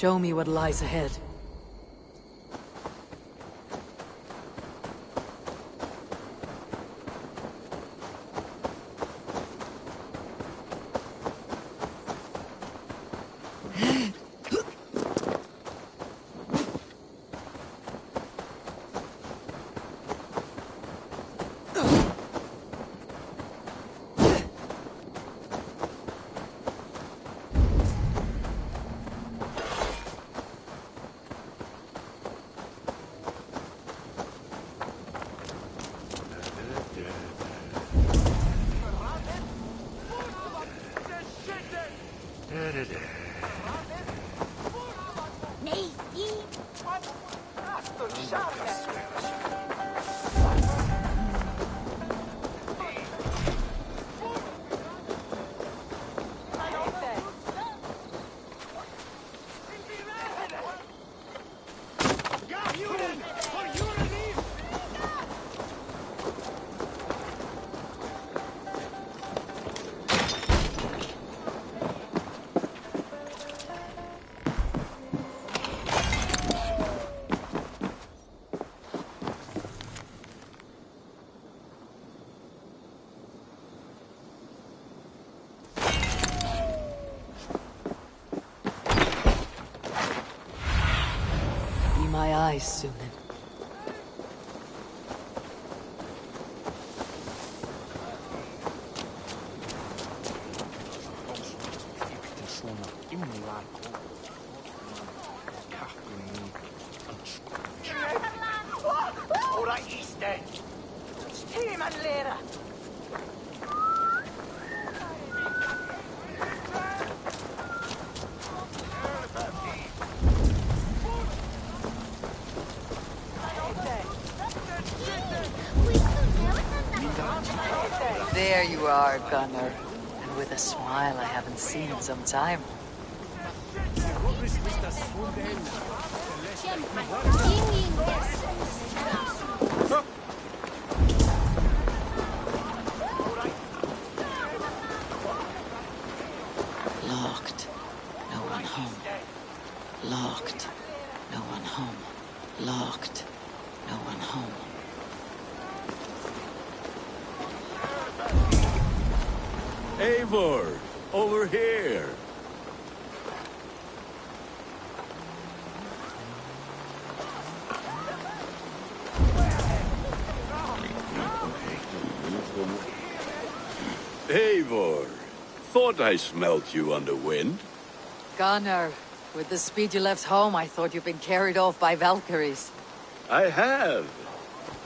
Show me what lies ahead. My eyes, Sunan. There you are, Gunnar. And with a smile I haven't seen in some time. Locked. No one home. Locked. No one home. Locked. No one home. Eivor, over here. Eivor, thought I smelt you on the wind. Gunnar, with the speed you left home, I thought you'd been carried off by Valkyries. I have.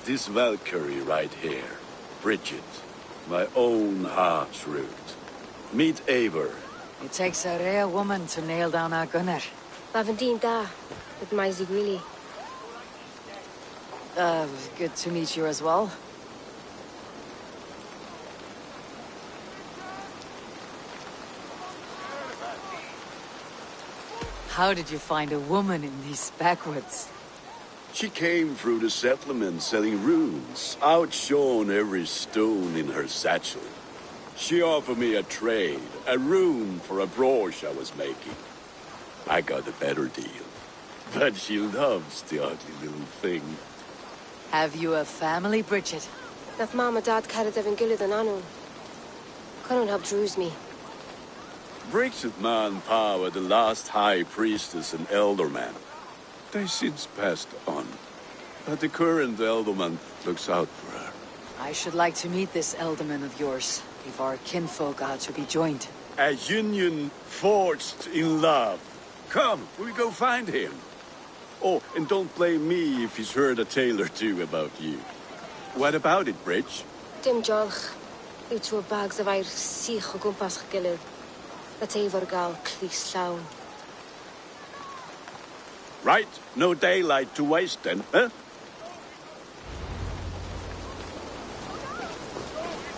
This Valkyrie right here, Bridget. My own heart's root. Meet Eivor. It takes a rare woman to nail down our Gunnar. Lavendine da, with my Zigrili. Good to meet you as well. How did you find a woman in these backwoods? She came through the settlement selling runes, outshone every stone in her satchel. She offered me a trade, a rune for a brooch I was making. I got a better deal. But she loves the ugly little thing. Have you a family, Bridget? That mom and dad carried Evan Gillid and Anun. Couldn't help druise me. Bridget Ma and Pa were the last high priestess and elderman. They since passed on. But the current elderman looks out for her. I should like to meet this elderman of yours, if our kinfolk are to be joined. A union forged in love. Come, we'll go find him. Oh, and don't blame me if he's heard a tale or two about you. What about it, Bridge? Dim jolch. You two bags of air sich o gwmpas Gillid. Let Eivor gal clis llawn. Right, no daylight to waste then, huh?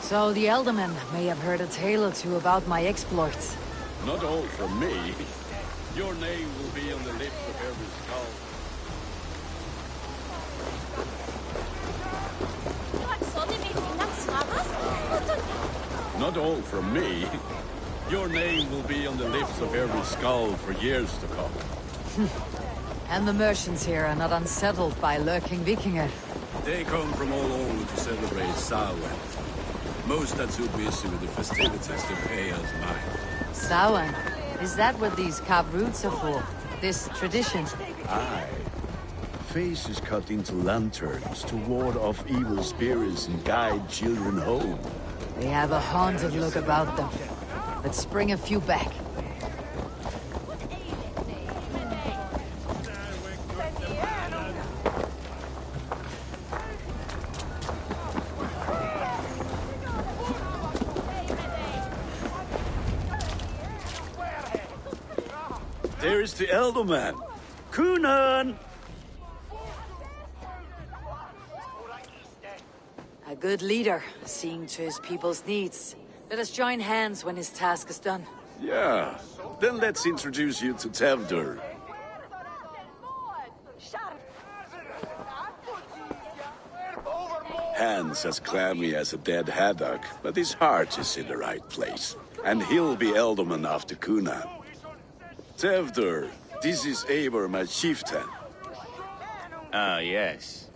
So the Elderman may have heard a tale or two about my exploits. Not all from me. Your name will be on the lips of every skull. Not all from me. Your name will be on the lips of every skull for years to come. And the merchants here are not unsettled by lurking Vikinger. They come from all over to celebrate Samhain. Most are too busy with the festivities to pay us mind. Samhain? Is that what these carved roots are for? This tradition? Aye. Faces cut into lanterns to ward off evil spirits and guide children home. They have a haunted look about them. Let's bring a few back. There's the elder man. Kunan! A good leader, seeing to his people's needs. Let us join hands when his task is done. Yeah. Then let's introduce you to Tevdur. Hands as clammy as a dead haddock, but his heart is in the right place. And he'll be Elderman after Kunan. Tevdur, this is Eivor, my chieftain. Ah, yes.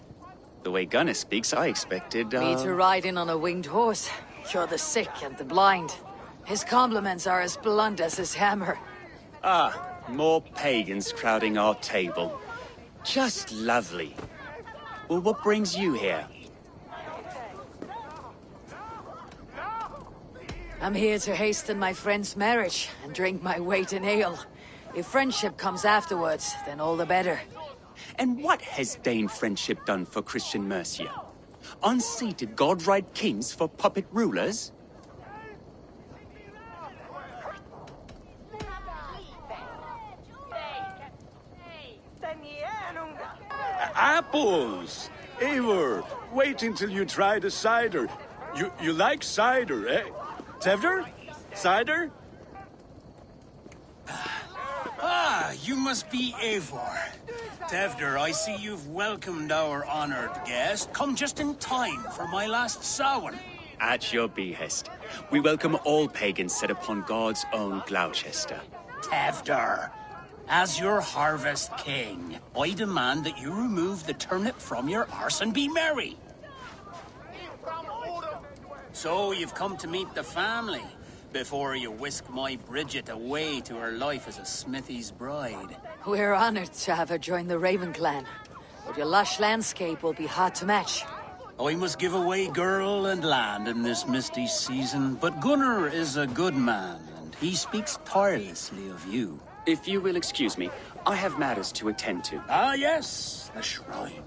The way Gunnar speaks, I expected, Me to ride in on a winged horse. Cure the sick and the blind. His compliments are as blunt as his hammer. Ah, more pagans crowding our table. Just lovely. Well, what brings you here? I'm here to hasten my friend's marriage and drink my weight in ale. If friendship comes afterwards, then all the better. And what has Dane friendship done for Christian Mercia? Unseated god-right kings for puppet rulers? Apples! Eivor, wait until you try the cider. You like cider, eh? Tevdur? Cider? Ah, you must be Eivor. Tevdur, I see you've welcomed our honored guest. Come just in time for my last Samhain. At your behest. We welcome all pagans set upon God's own Gloucester. Tevdur, as your harvest king, I demand that you remove the turnip from your arse and be merry. So you've come to meet the family before you whisk my Bridget away to her life as a smithy's bride. We're honored to have her join the Raven clan, but your lush landscape will be hard to match. I must give away girl and land in this misty season, but Gunnar is a good man, and he speaks tirelessly of you. If you will excuse me, I have matters to attend to. Ah, yes, the shrine.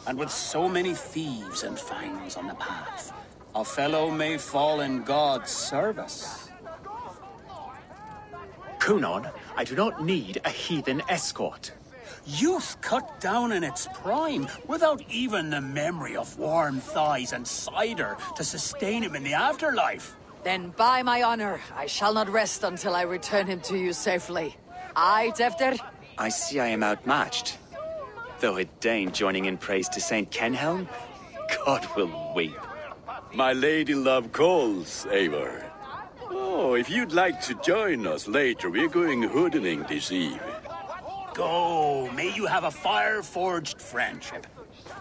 And with so many thieves and fangs on the path, a fellow may fall in God's service. Kunon, I do not need a heathen escort. Youth cut down in its prime, without even the memory of warm thighs and cider to sustain him in the afterlife. Then by my honor, I shall not rest until I return him to you safely. Aye, Tevdur? I see I am outmatched. Though a Dane joining in praise to Saint Kenhelm, God will weep. My lady love calls, Eivor. Oh, if you'd like to join us later, we're going hoodening this eve. Go, may you have a fire-forged friendship.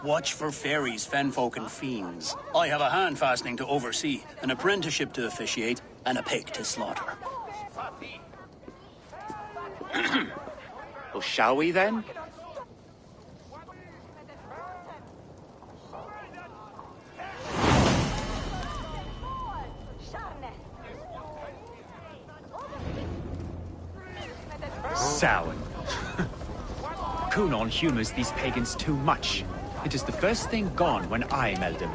Watch for fairies, fenfolk, and fiends. I have a hand fastening to oversee, an apprenticeship to officiate, and a pig to slaughter. Well, shall we then? Samhain. Kunon humors these pagans too much. It is the first thing gone when I am Elderman.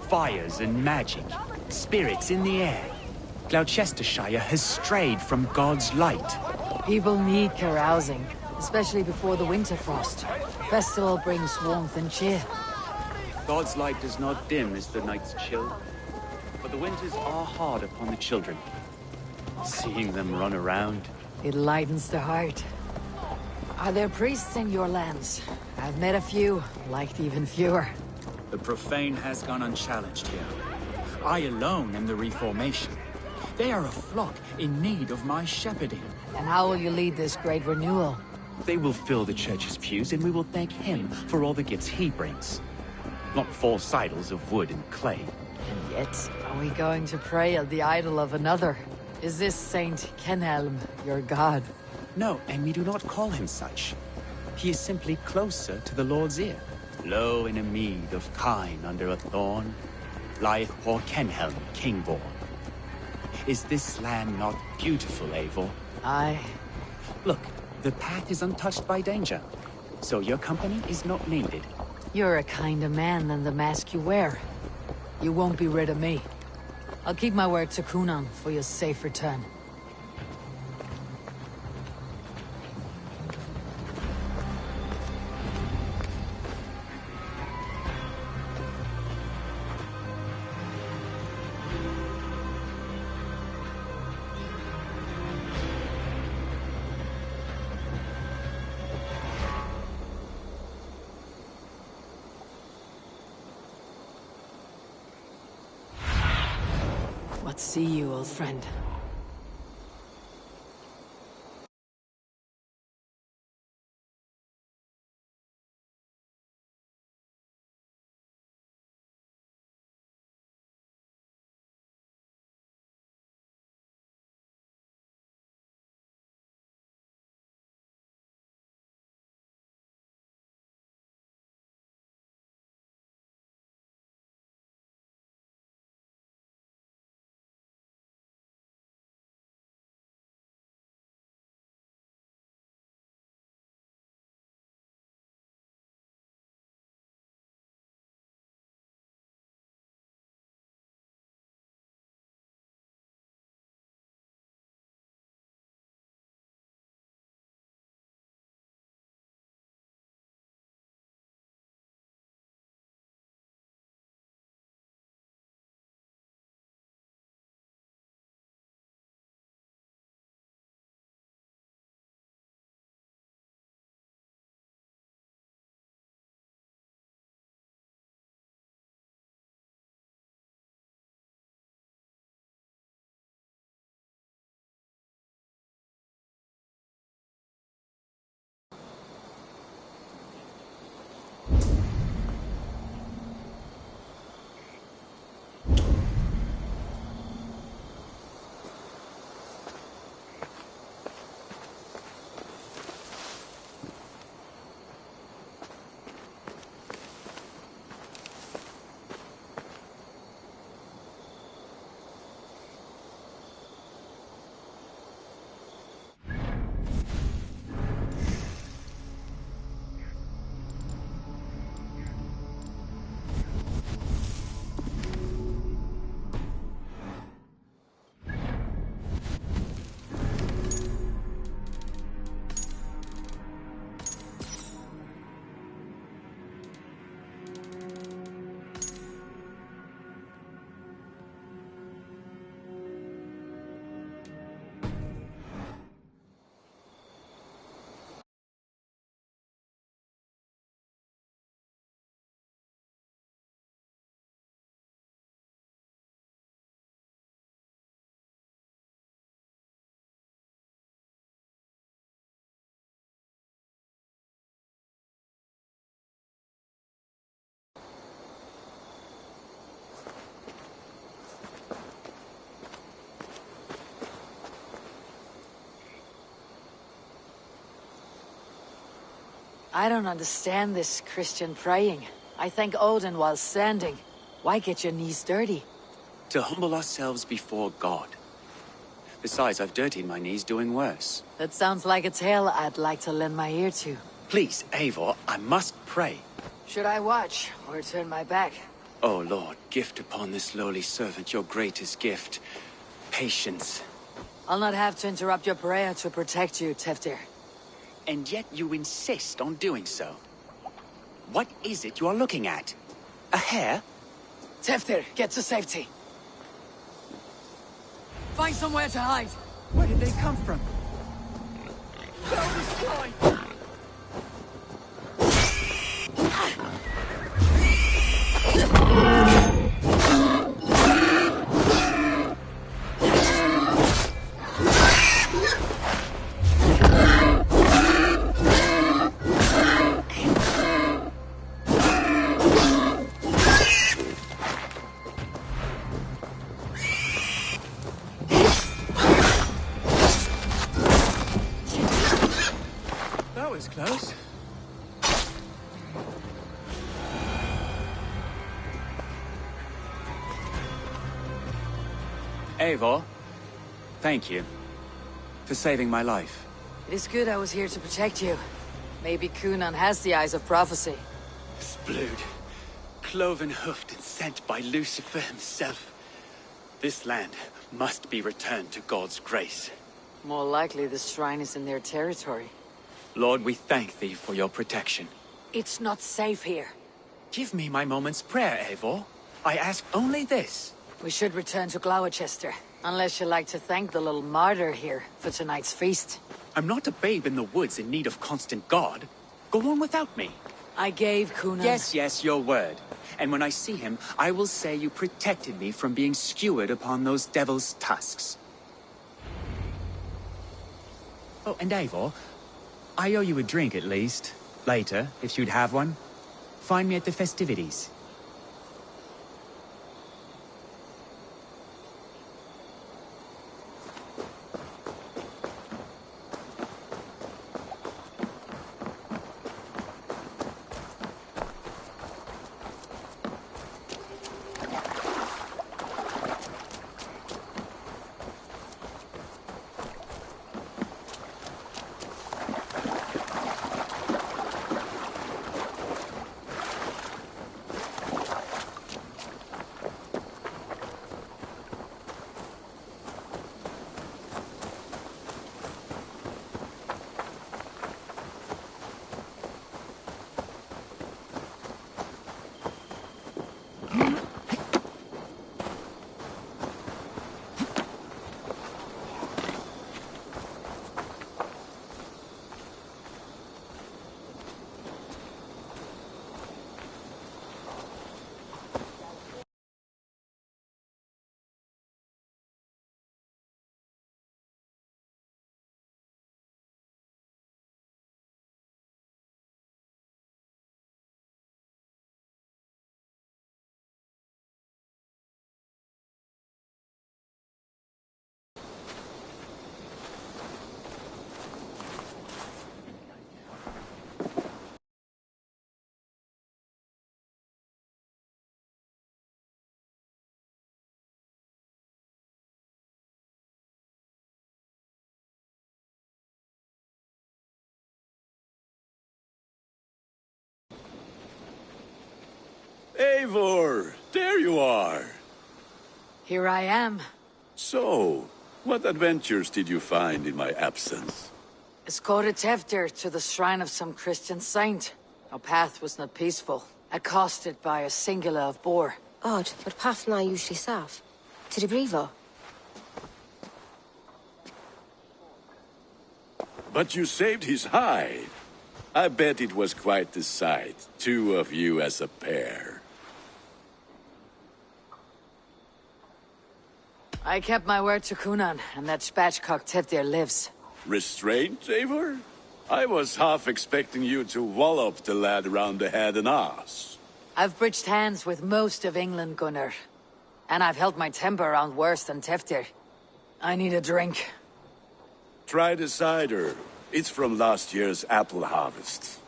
Fires and magic, spirits in the air. Gloucestershire has strayed from God's light. People need carousing, especially before the winter frost. Festival brings warmth and cheer. God's light does not dim as the nights chill, but the winters are hard upon the children. Seeing them run around. It lightens the heart. Are there priests in your lands? I've met a few, liked even fewer. The profane has gone unchallenged here. I alone am the Reformation. They are a flock in need of my shepherding. And how will you lead this great renewal? They will fill the church's pews, and we will thank him for all the gifts he brings. Not false idols of wood and clay. And yet, are we going to pray at the idol of another? Is this Saint Kenelm your god? No, and we do not call him such. He is simply closer to the Lord's ear. Lo, in a mead of kine under a thorn, lieth poor Kenhelm, king-born. Is this land not beautiful, Eivor? Aye. Look, the path is untouched by danger, so your company is not needed. You're a kinder man than the mask you wear. You won't be rid of me. I'll keep my word to Kunan for your safe return. What see you, old friend? I don't understand this Christian praying. I thank Odin while standing. Why get your knees dirty? To humble ourselves before God. Besides, I've dirtied my knees doing worse. That sounds like a tale I'd like to lend my ear to. Please, Eivor, I must pray. Should I watch, or turn my back? O Lord, gift upon this lowly servant your greatest gift. Patience. I'll not have to interrupt your prayer to protect you, Teftir. And yet you insist on doing so. What is it you are looking at? A hare? Teftir, get to safety. Find somewhere to hide. Where did they come from? They'll destroy! was close. Eivor, thank you for saving my life. It is good I was here to protect you. Maybe Cunan has the eyes of prophecy. This blood, cloven-hoofed and sent by Lucifer himself. This land must be returned to God's grace. More likely the shrine is in their territory. Lord, we thank thee for your protection. It's not safe here. Give me my moment's prayer, Eivor. I ask only this. We should return to Gloucester, unless you like to thank the little martyr here for tonight's feast. I'm not a babe in the woods in need of constant guard. Go on without me. I gave Cunan... Yes, your word. And when I see him, I will say you protected me from being skewered upon those devil's tusks. Oh, and Eivor, I owe you a drink at least. Later, if you'd have one. Find me at the festivities. Eivor, there you are. Here I am. So, what adventures did you find in my absence? Escorted Tefter to the shrine of some Christian saint. Our path was not peaceful. Accosted by a singular of boar. Odd, but path na usually safe. To the Brevo. But you saved his hide. I bet it was quite the sight, two of you as a pair. I kept my word to Cunan, and that spatchcock Teftir lives. Restraint, Eivor? I was half expecting you to wallop the lad around the head and ass. I've bridged hands with most of England, Gunnar. And I've held my temper around worse than Teftir. I need a drink. Try the cider. It's from last year's apple harvest.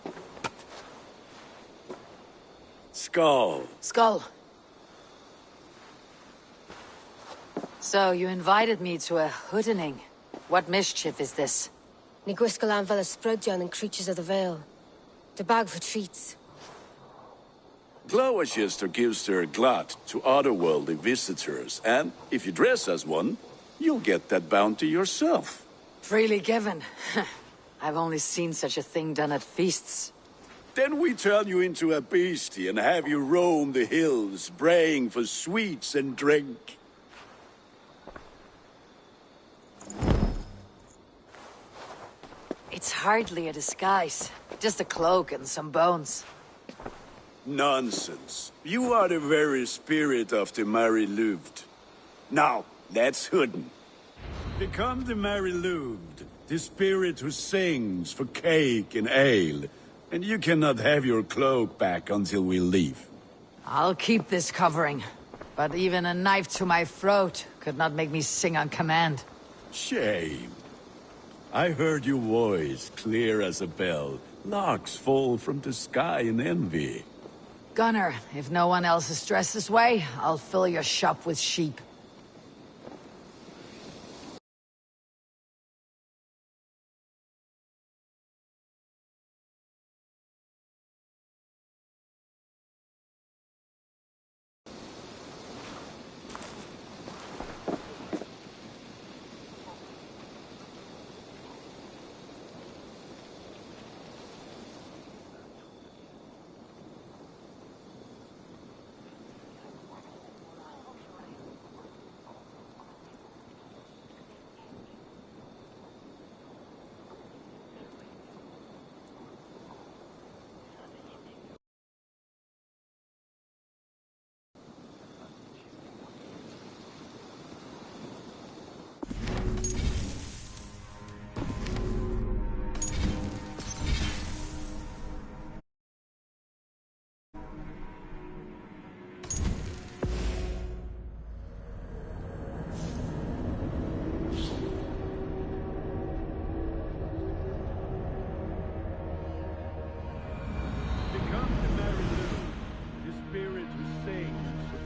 Skull. Skull. So, you invited me to a hoodening. What mischief is this? Ní gwisgal an fel ysbrydion and creatures of the Vale. The bag for treats. Gloucester gives their glut to otherworldly visitors, and if you dress as one, you'll get that bounty yourself. Freely given. I've only seen such a thing done at feasts. Then we turn you into a beastie and have you roam the hills, braying for sweets and drink. It's hardly a disguise. Just a cloak and some bones. Nonsense. You are the very spirit of the Mary Louved. Now, let's hooden. Become the Mary Louved, the spirit who sings for cake and ale. And you cannot have your cloak back until we leave. I'll keep this covering. But even a knife to my throat could not make me sing on command. Shame. I heard your voice, clear as a bell. Locks fall from the sky in envy. Gunner, if no one else is dressed this way, I'll fill your shop with sheep.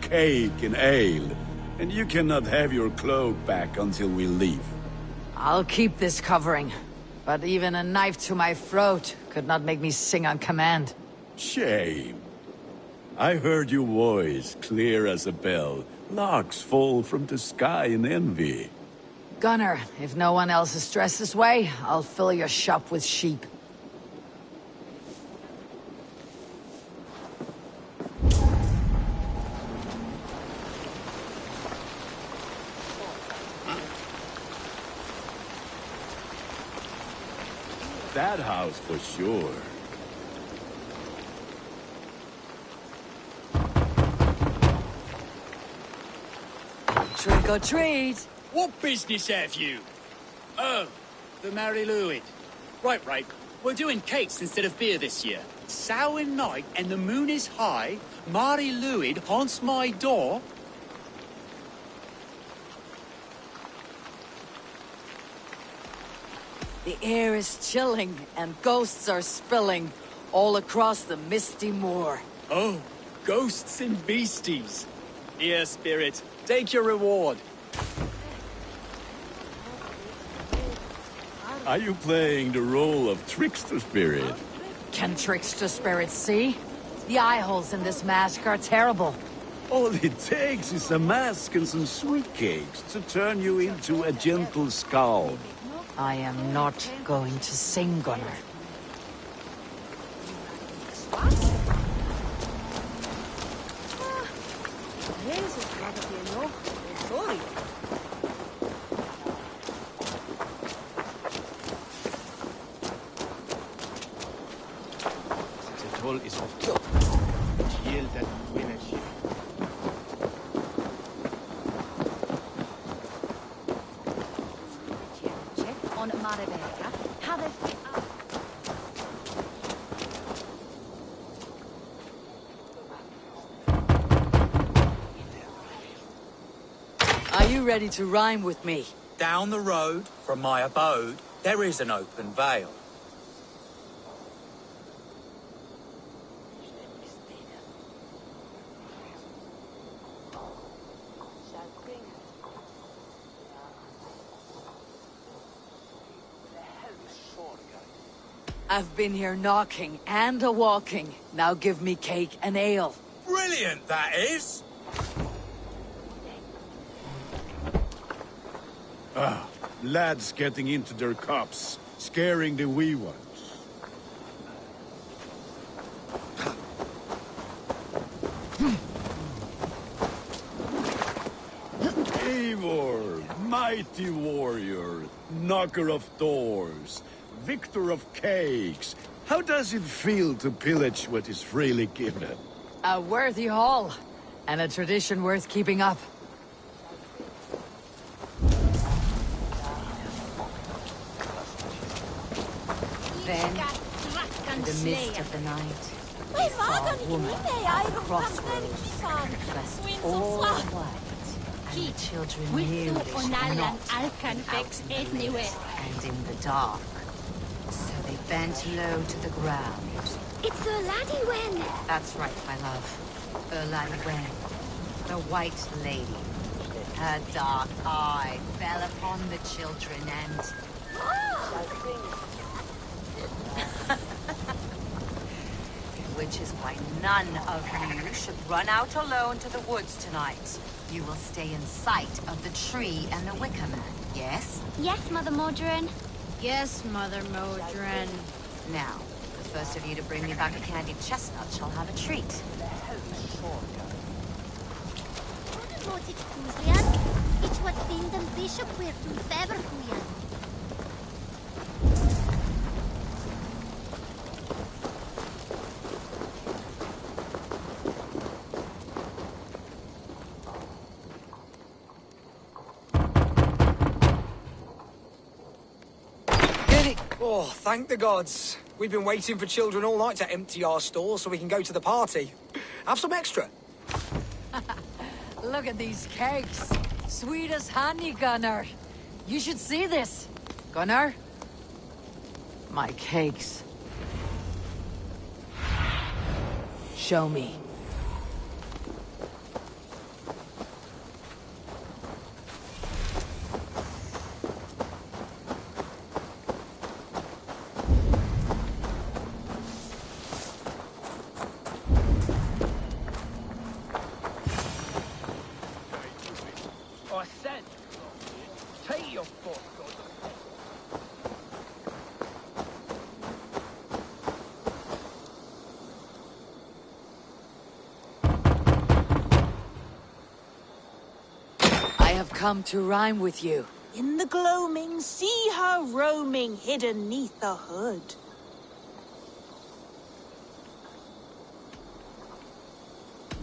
Cake and ale, and you cannot have your cloak back until we leave. I'll keep this covering, but even a knife to my throat could not make me sing on command. Shame. I heard your voice, clear as a bell. Locks fall from the sky in envy. Gunner, if no one else is dressed this way, I'll fill your shop with sheep. That house for sure. Trick or treat! What business have you? Oh, the Mary Louid. Right. We're doing cakes instead of beer this year. Samhain night and the moon is high. Mary Louid haunts my door. The air is chilling and ghosts are spilling all across the misty moor. Oh, ghosts and beasties. Here, spirit, take your reward. Are you playing the role of trickster spirit? Can trickster spirits see? The eye holes in this mask are terrible. All it takes is a mask and some sweet cakes to turn you into a gentle skull. I am not going to sing, Gunner. The toll is off. Yield that energy. On Maribeka, Are you ready to rhyme with me? Down the road from my abode, there is an open vale. I've been here knocking and a-walking. Now give me cake and ale. Brilliant, that is! Lads getting into their cups, scaring the wee ones. Eivor, mighty warrior, knocker of doors, victor of cakes. How does it feel to pillage what is freely given? A worthy haul, and a tradition worth keeping up. then, in the midst of the night, they saw a woman at the crossroads, dressed all white And the children knew they should not have been out in the lit and in the dark. So they bent low to the ground. It's a laddie Wen. That's right, my love. Laddie Wen. The White Lady. Her dark eye fell upon the children and... Which is why none of you should run out alone to the woods tonight. You will stay in sight of the tree and the Wicker Man, yes? Yes, Mother Modron. Yes, Mother Modron. Now, the first of you to bring me back a candied chestnut shall have a treat. It's what Bindon Bishop we're from Feverhuyan. Oh, thank the gods. We've been waiting for children all night to empty our stores so we can go to the party. Have some extra. Look at these cakes. Sweet as honey, Gunnar. You should see this. Gunnar? My cakes. Show me. I said, take your foot, I have come to rhyme with you. In the gloaming, see her roaming hidden neath the hood.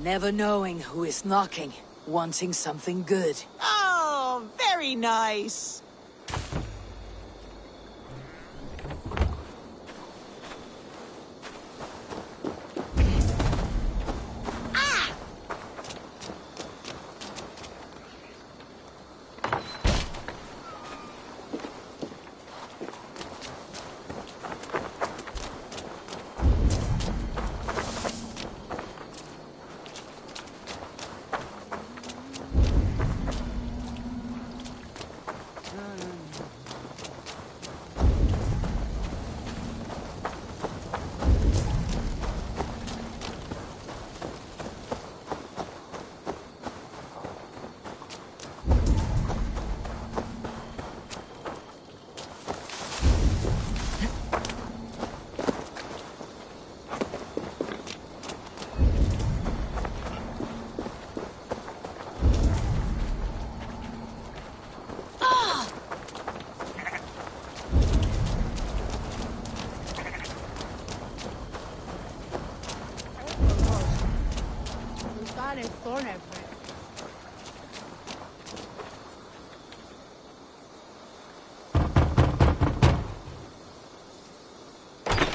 Never knowing who is knocking, wanting something good. Oh, very nice.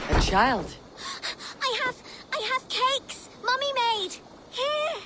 A child. I have cakes. Mummy made. Here.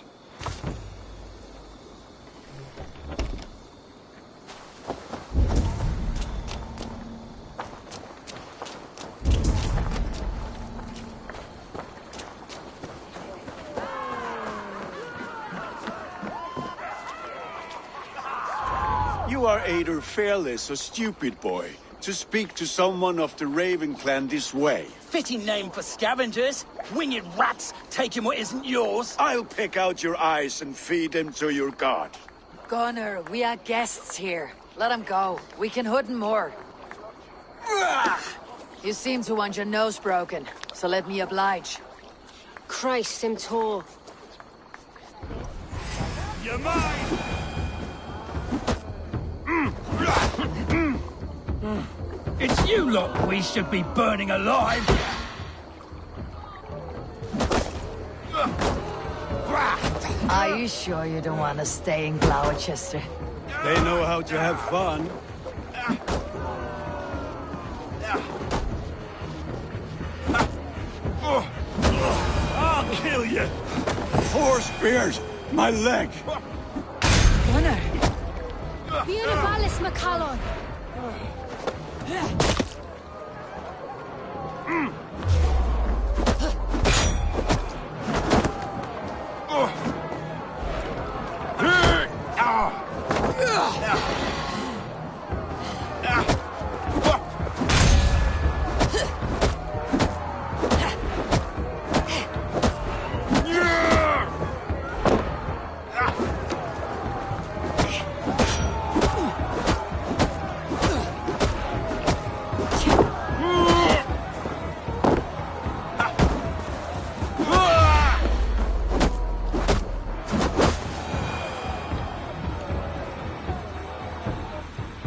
You are either fearless or stupid, boy, to speak to someone of the Raven clan this way. Fitting name for scavengers. Winged rats taking what isn't yours. I'll pick out your eyes and feed them to your god. Gunnar, we are guests here. Let him go. We can hood him more. You seem to want your nose broken, so let me oblige. Christ, him tall. You're mine! It's you lot we should be burning alive! Are you sure you don't want to stay in Gloucester? They know how to have fun. I'll kill you! 4 spears! My leg! Gunnar! Bíana Valis McCallon!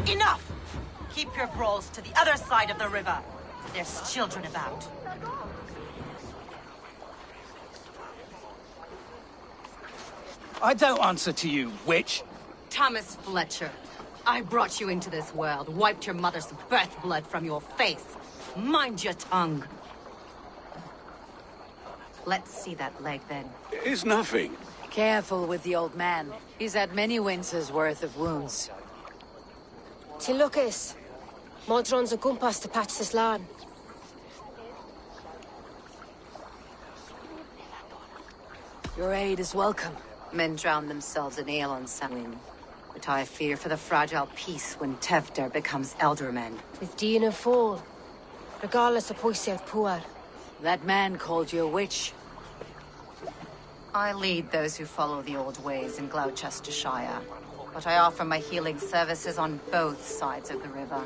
Enough! Keep your brawls to the other side of the river. There's children about. I don't answer to you, witch. Thomas Fletcher, I brought you into this world, wiped your mother's birth blood from your face. Mind your tongue. Let's see that leg, then. It's nothing. Careful with the old man. He's had many winters' worth of wounds. Tilukis. Modron's a gumpas to patch this land. Your aid is welcome. Men drown themselves in ale on Samhain. But I fear for the fragile peace when Tevder becomes eldermen. With Dina fall. Regardless of Poisiav Puar. That man called you a witch. I lead those who follow the old ways in Gloucestershire. But I offer my healing services on both sides of the river.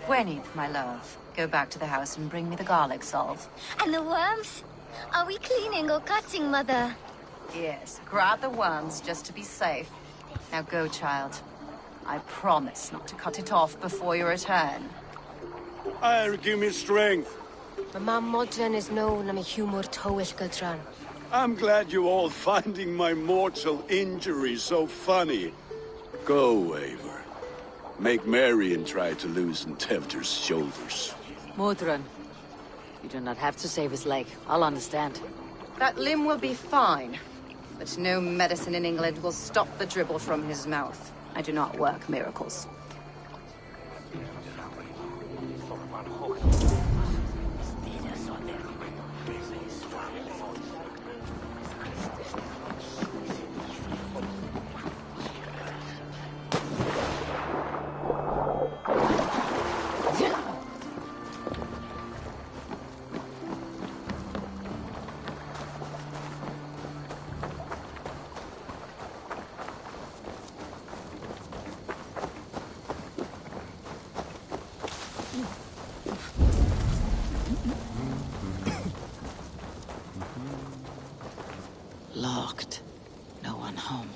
Gwyneth, my love, go back to the house and bring me the garlic salve. And the worms? Are we cleaning or cutting, Mother? Yes, grab the worms just to be safe. Now go, child. I promise not to cut it off before you return. Give me strength. My mom Modron is known I'm a humor towish Gadran. I'm glad you're all finding my mortal injury so funny. Go, Eivor. Make merry and try to loosen Tevder's shoulders. Modron, you do not have to save his leg. I'll understand. That limb will be fine. But no medicine in England will stop the dribble from his mouth. I do not work miracles. Locked. No one home.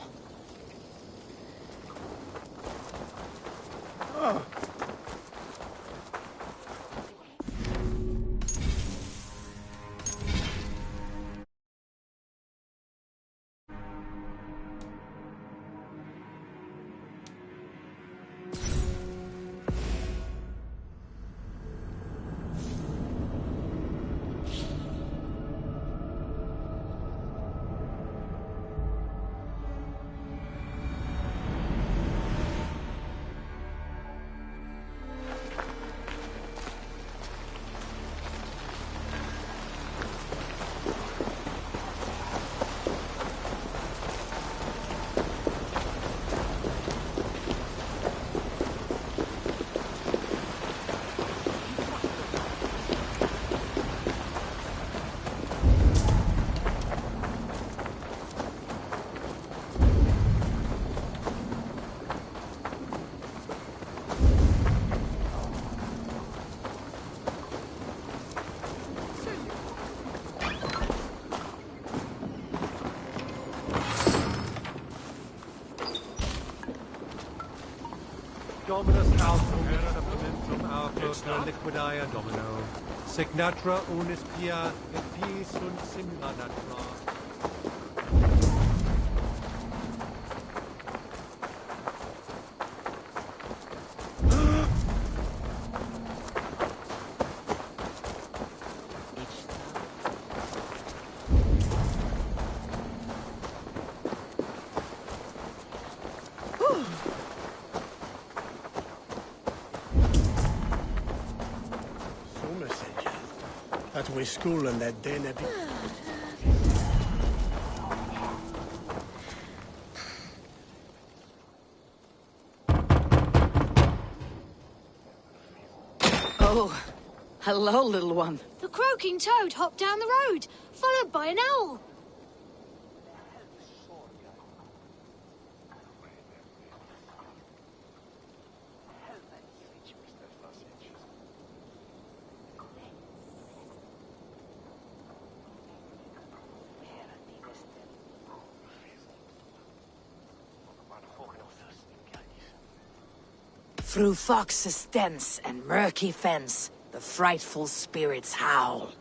Dominus Altum, Eradamentum Alpha, Liquidia Domino, Signatra unis pia, et pii sunt simula natura. At we school and that day, Nebby. Oh, hello, little one. The croaking toad hopped down the road, followed by an owl. Through fox's dens and murky fence, the frightful spirits howl.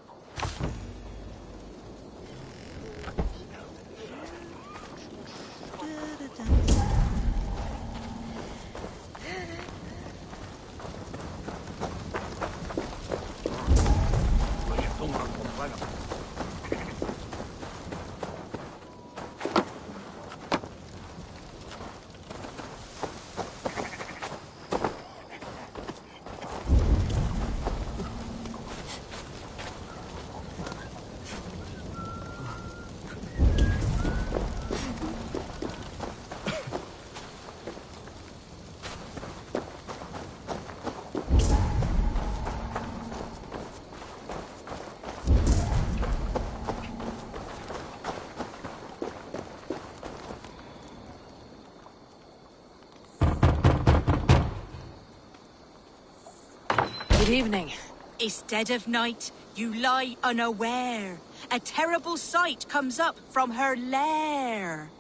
Good evening. It's dead of night. You lie unaware. A terrible sight comes up from her lair.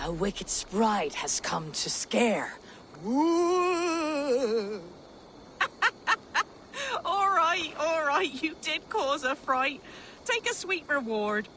A wicked sprite has come to scare. Woo! All right, you did cause a fright. Take a sweet reward.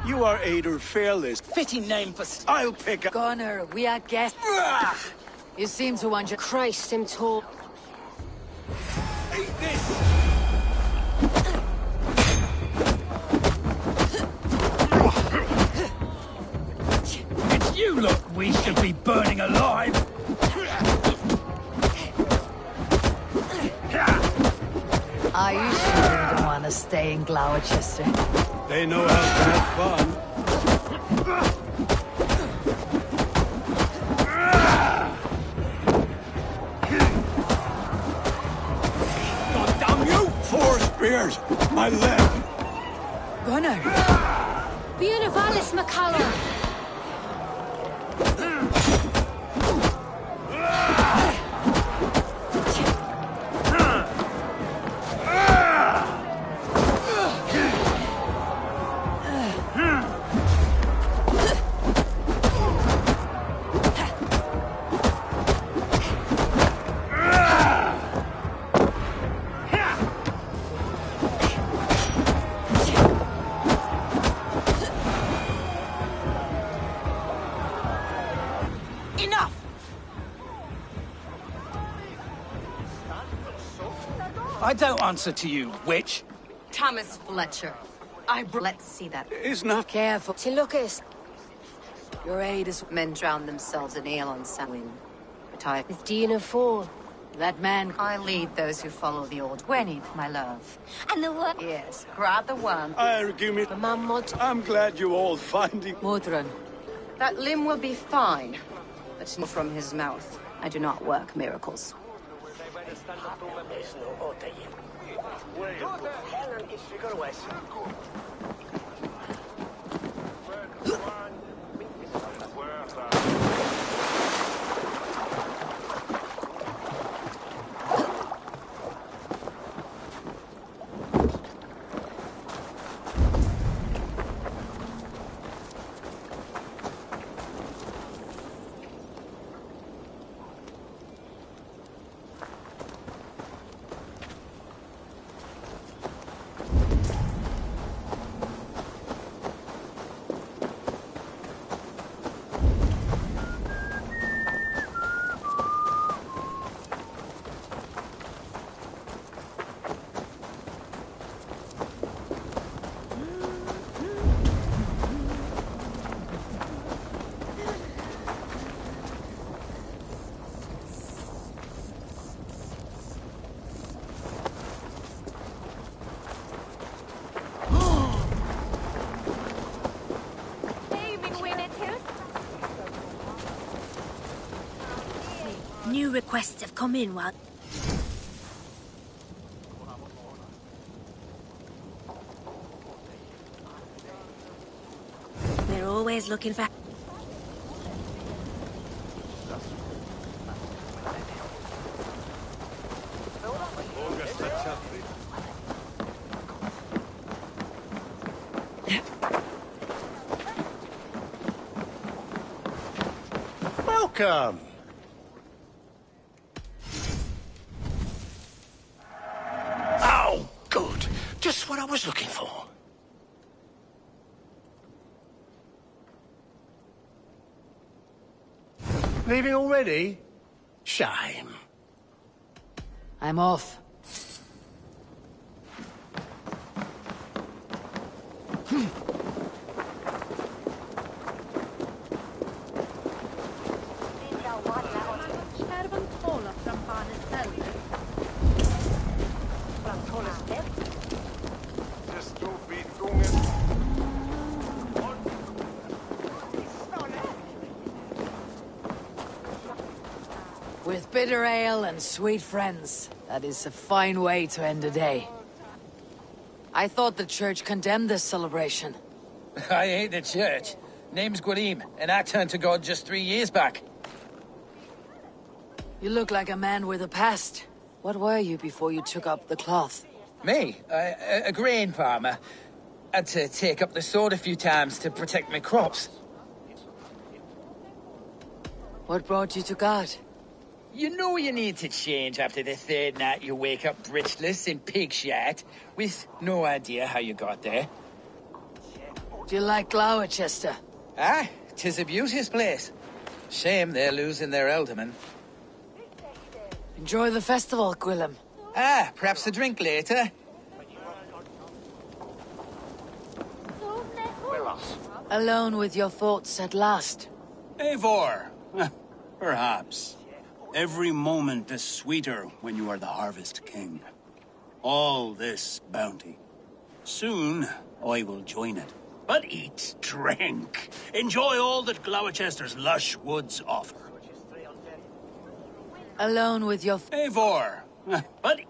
You are Ader Fairless. Fitting name for... I'll pick up... Gunner, we are guests. You seem to want your... Christ, I'm told. Eat this! It's you look we should be burning alive. Are you sure you don't want to stay in Gloucester? They know how to have fun. God damn you! 4 spears! My leg! Gunner! Beanavalis McCallum! I don't answer to you, witch. Thomas Fletcher. Let's see that. It's not... Careful. To Lucas. Your aid is... Men drown themselves in ale on Samhain. But I... Is Dean a fool? That man... I lead those who follow the old Gwenny, my love. And the what? Yes, grab the one. Give me... I'm glad you all finding... Modron. That limb will be fine. But from his mouth, I do not work miracles. New requests have come in while... We're always looking for... Welcome. Oh, good. Just what I was looking for. Leaving already? Shame. I'm off. With bitter ale and sweet friends, that is a fine way to end a day. I thought the church condemned this celebration. I hate the church. Name's Gwalim, and I turned to God just 3 years back. You look like a man with a past. What were you before you took up the cloth? Me? A grain farmer. Had to take up the sword a few times to protect my crops. What brought you to God? You know you need to change after the third night you wake up britchless in pig shit, with no idea how you got there. Do you like Gloucester? Ah, 'tis a beauteous place. Shame they're losing their alderman. Enjoy the festival, Gwillem. Ah, perhaps a drink later. Alone with your thoughts at last. Eivor. Perhaps. Every moment is sweeter when you are the Harvest King. All this bounty. Soon, I will join it. But eat, drink, enjoy all that Gloucester's lush woods offer. Alone with your... Eivor. But...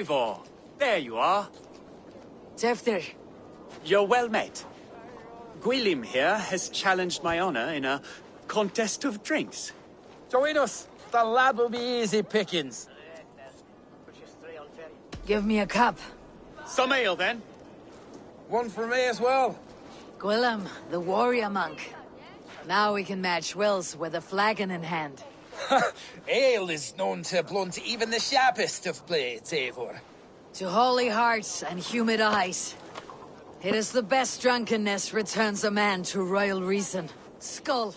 Eivor, there you are. Tefter. You're well met. Gwilym here has challenged my honor in a contest of drinks. Join us. The lad will be easy pickings. Give me a cup. Some ale, then. One for me as well. Gwilym, the warrior monk. Now we can match wills with a flagon in hand. Ale is known to blunt even the sharpest of blades, Eivor. To holy hearts and humid eyes. It is the best drunkenness returns a man to royal reason. Skull.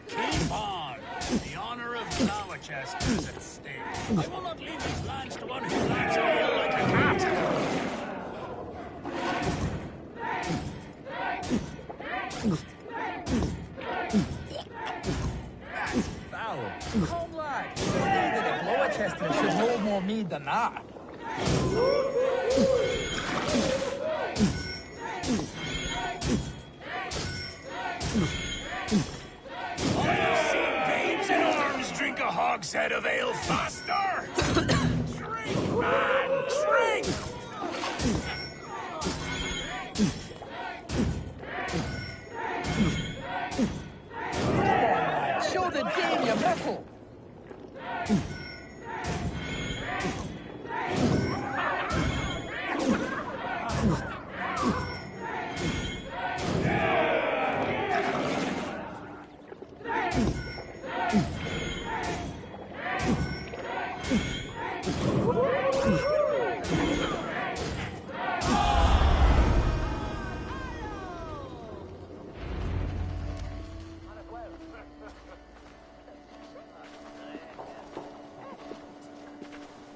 Keep on. The honor of Gloucester is at stake. I will not leave these lands to one who laps ale like a cat. Foul. Come, lad. The lady of Gloucester should hold more mead than that. I've seen babes in arms drink a hogshead of ale faster! Drink, man, drink! Come on, lad. Show the dame your mettle.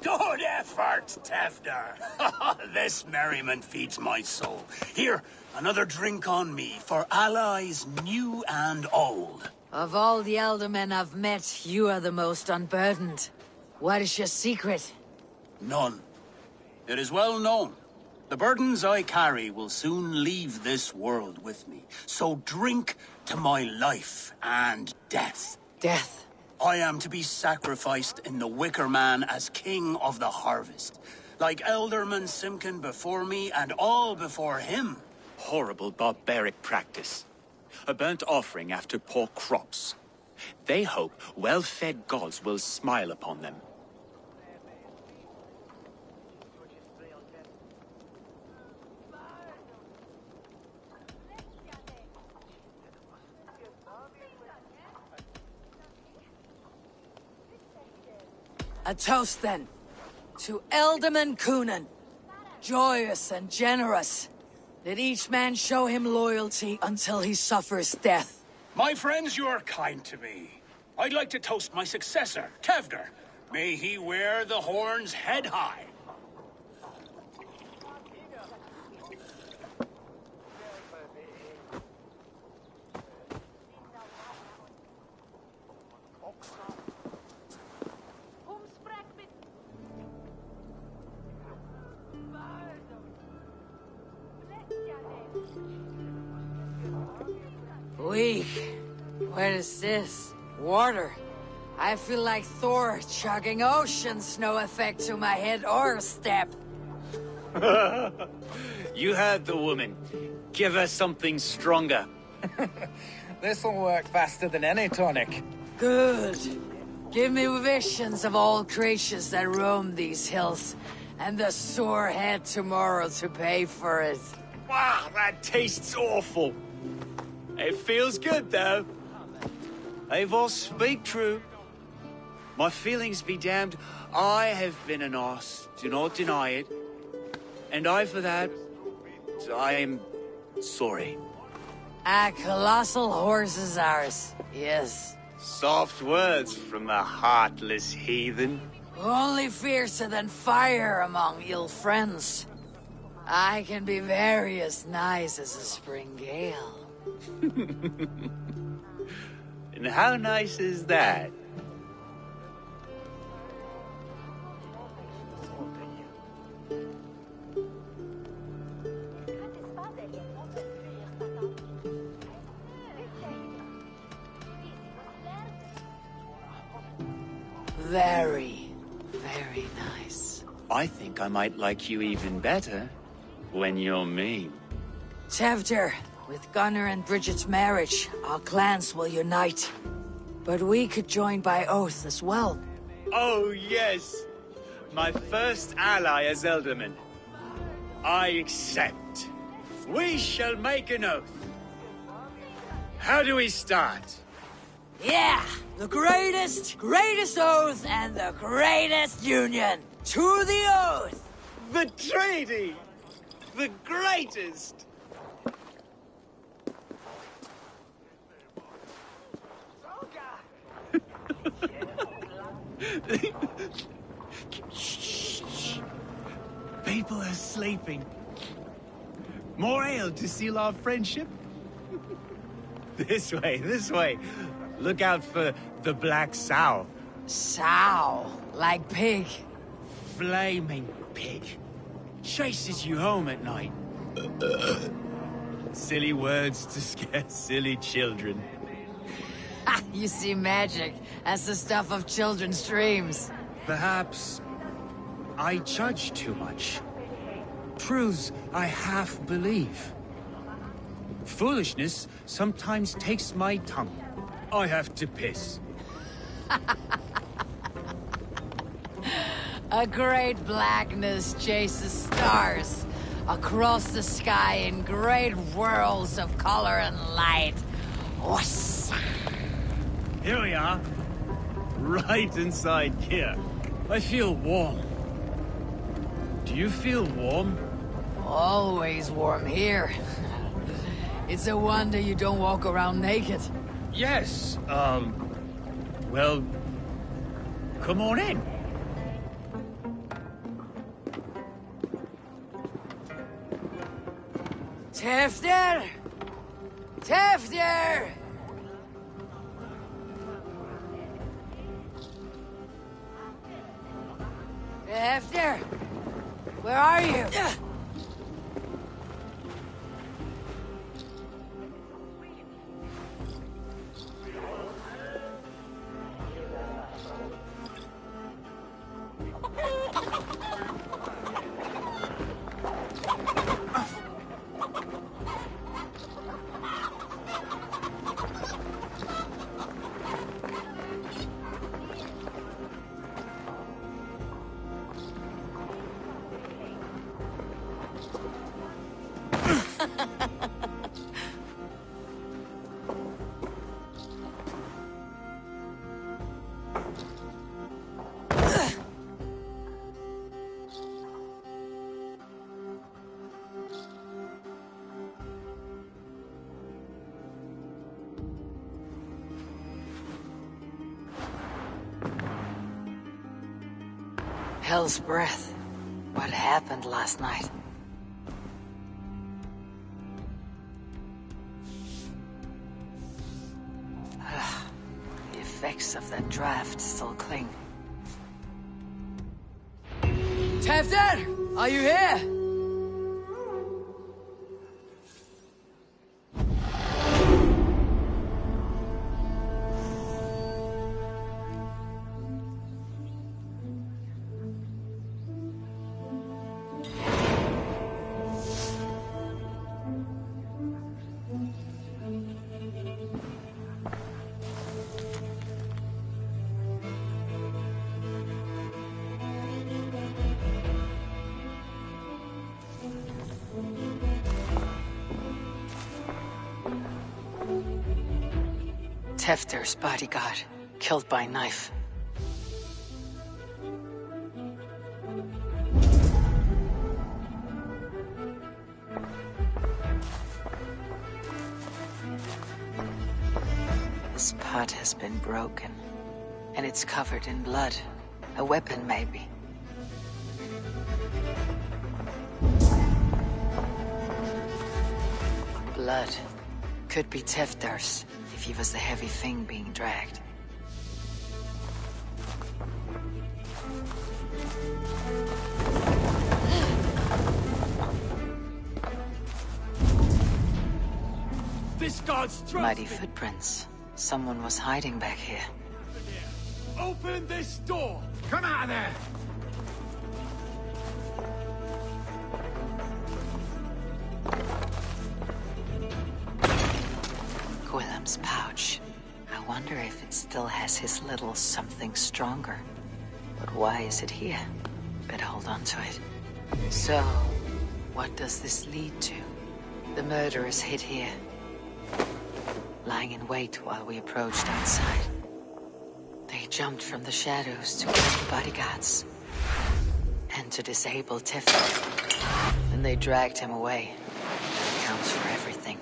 Good effort, Tefder. This merriment feeds my soul. Here, another drink on me for allies new and old. Of all the eldermen I've met, you are the most unburdened. What is your secret? None. It is well known. The burdens I carry will soon leave this world with me. So drink to my life and death. Death? I am to be sacrificed in the Wicker Man as king of the harvest. Like Elderman Simkin before me and all before him. Horrible barbaric practice. A burnt offering after poor crops. They hope well-fed gods will smile upon them. A toast, then. To Elderman Coonan. Joyous and generous. Let each man show him loyalty until he suffers death. My friends, you are kind to me. I'd like to toast my successor, Tefder. May he wear the horns head high. Weak. What is this? Water. I feel like Thor chugging oceans. No effect to my head or step. You heard the woman. Give her something stronger. This'll work faster than any tonic. Good. Give me visions of all creatures that roam these hills, and the sore head tomorrow to pay for it. Wow, that tastes awful. It feels good, though. Eivor, speak true. My feelings be damned. I have been an arse, do not deny it. And I, for that, I am sorry. A colossal horse is ours, yes. Soft words from the heartless heathen. Only fiercer than fire among ill friends. I can be very as nice as a spring gale. And how nice is that? Very, very nice. I think I might like you even better when you're mean. Tevder, with Gunnar and Bridget's marriage, our clans will unite. But we could join by oath as well. Oh, yes. My first ally as Elderman. I accept. We shall make an oath. How do we start? Yeah! The greatest oath and the greatest union! To the oath! The treaty! The greatest! Shh. People are sleeping. More ale to seal our friendship? This way. Look out for the black sow. Sow? Like pig? Flaming pig. Chases you home at night. Silly words to scare silly children. You see magic. That's the stuff of children's dreams. Perhaps I judge too much. Truths I half believe. Foolishness sometimes takes my tongue. I have to piss. A great blackness chases stars across the sky in great whirls of color and light. Whoosh. Here we are. Right inside here. I feel warm. Do you feel warm? Always warm here. It's a wonder you don't walk around naked. Yes, well, come on in. Tefter! Tefter! Tefter! Where are you? Hell's breath. What happened last night? The effects of that draft still cling. Tefter! Are you here? Tefter's bodyguard, killed by knife. This pot has been broken, and it's covered in blood. A weapon, maybe. Blood. Could be Tefter's, if he was the heavy thing being dragged. This god's Muddy footprints. Someone was hiding back here. Open this door! Come out of there! Gwilym's pouch. I wonder if it still has his little something stronger. But why is it here? Better hold on to it. So, what does this lead to? The murderers hid here, lying in wait while we approached outside. They jumped from the shadows to kill the bodyguards and to disable Tiflin. Then they dragged him away. That counts for everything.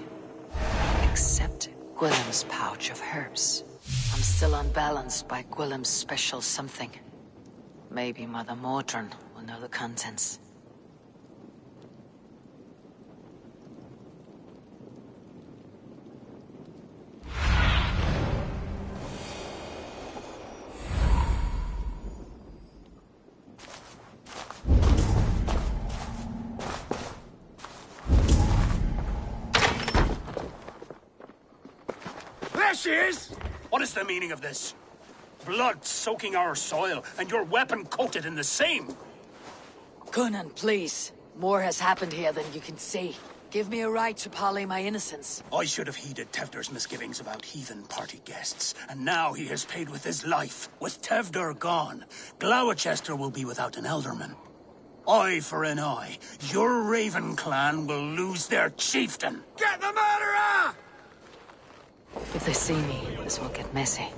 Except Gwilym's pouch of herbs. I'm still unbalanced by Gwilym's special something. Maybe Mother Mordrin will know the contents. There she is! What is the meaning of this? Blood soaking our soil, and your weapon coated in the same! Coonan, please. More has happened here than you can see. Give me a right to parley my innocence. I should have heeded Tevder's misgivings about heathen party guests, and now he has paid with his life. With Tevder gone, Gloucester will be without an elderman. Eye for an eye. Your Raven clan will lose their chieftain. Get the murderer! If they see me, this will get messy.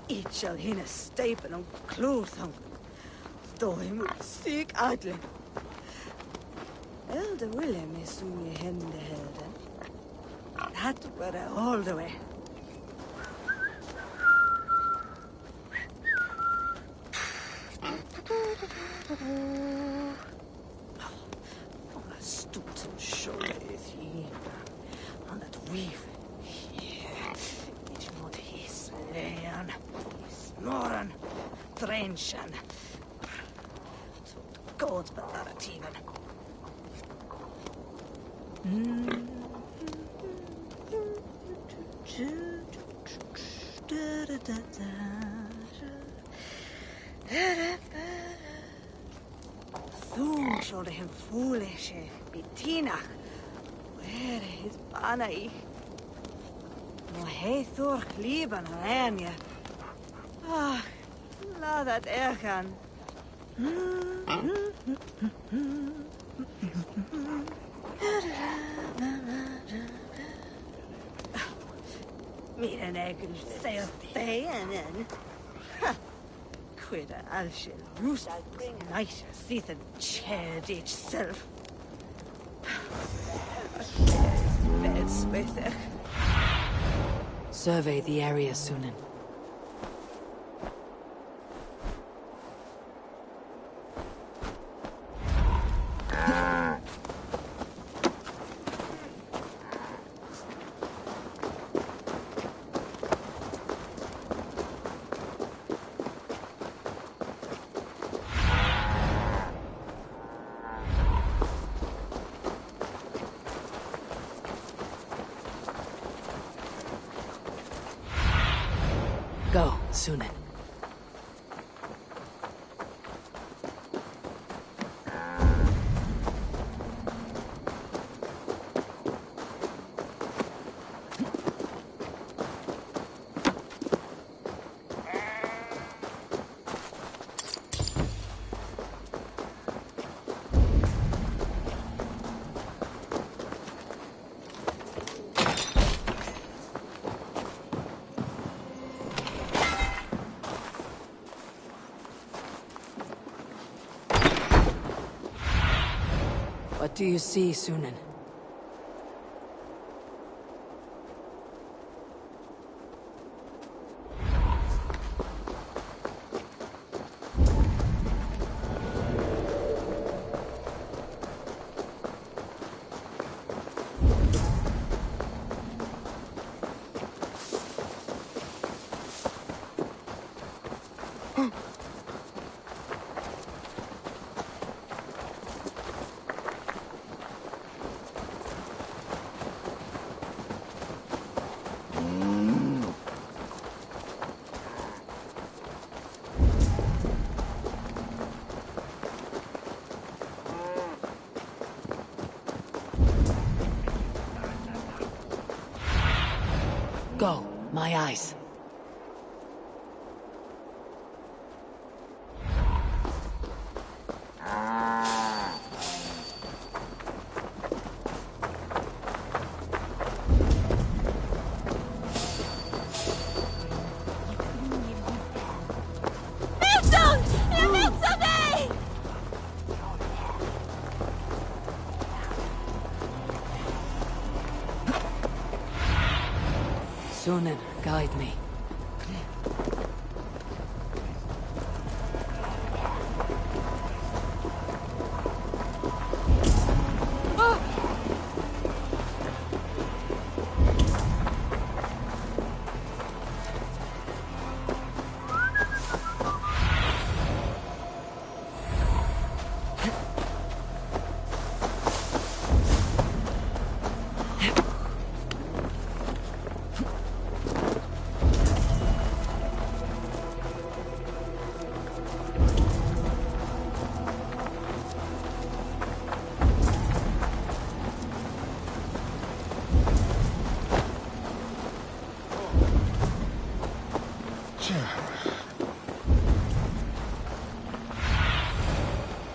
It shall hin a staple on clothing. Though him would seek idly. Elder Willem is soon ye hende helden. That were all the way. Stoet and shoulder is he. On that weave. Here. It's not his land. Snoren. Trenchen. So gods but that even. Þú shoulder him foolish, Bettinach. Where is Banai? No he thor kliban ranja. Ah, la dat ergan. Meer een eigen zeil tegen. Quid al shall roost nice seeth and chaired itself. Beds with it. Survey the area, Sunan. Go, Sunan. What do you see, Sunan? Go, my eyes. Sunan, guide me.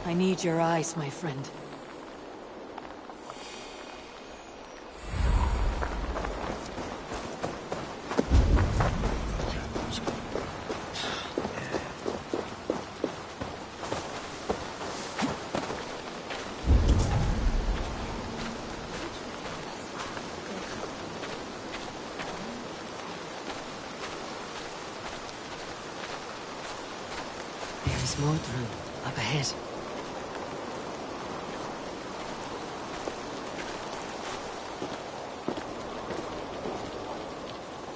I need your eyes, my friend. Modron, up ahead.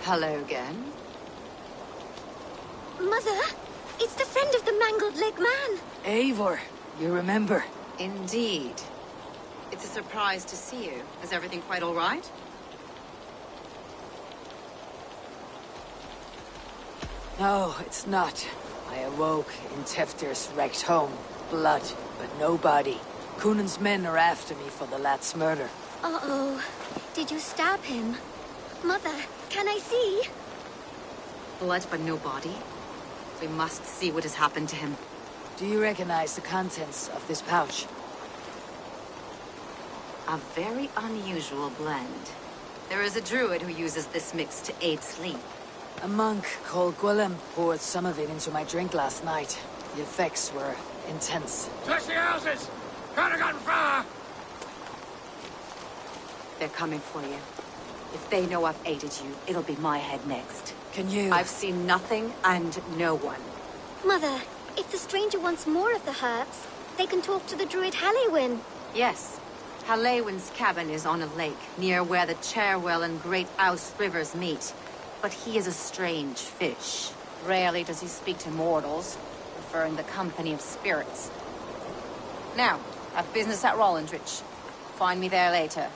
Hello again. Mother, it's the friend of the mangled leg man. Eivor, you remember? Indeed. It's a surprise to see you. Is everything quite all right? No, it's not. I awoke in Teftir's wrecked home. Blood, but no body. Cunan's men are after me for the lad's murder. Uh-oh. Did you stab him? Mother, can I see? Blood, but no body? We must see what has happened to him. Do you recognize the contents of this pouch? A very unusual blend. There is a druid who uses this mix to aid sleep. A monk called Gwillem poured some of it into my drink last night. The effects were intense. Touch the houses! Could have gotten far! They're coming for you. If they know I've aided you, it'll be my head next. Can you? I've seen nothing and no one. Mother, if the stranger wants more of the herbs, they can talk to the druid Halewyn. Yes. Halewyn's cabin is on a lake, near where the Cherwell and Great Ouse rivers meet. But he is a strange fish. Rarely does he speak to mortals, preferring the company of spirits. Now, I've business at Rollindrich. Find me there later.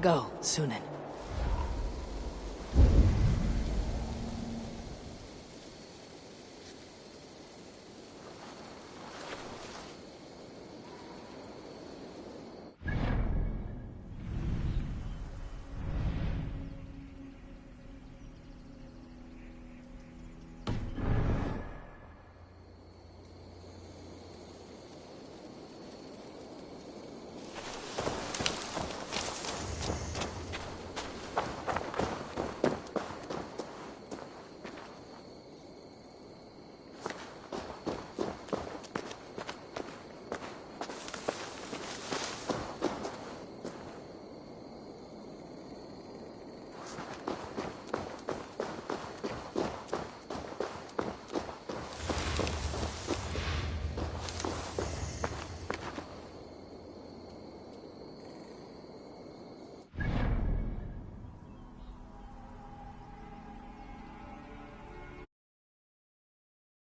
Go, Sunan.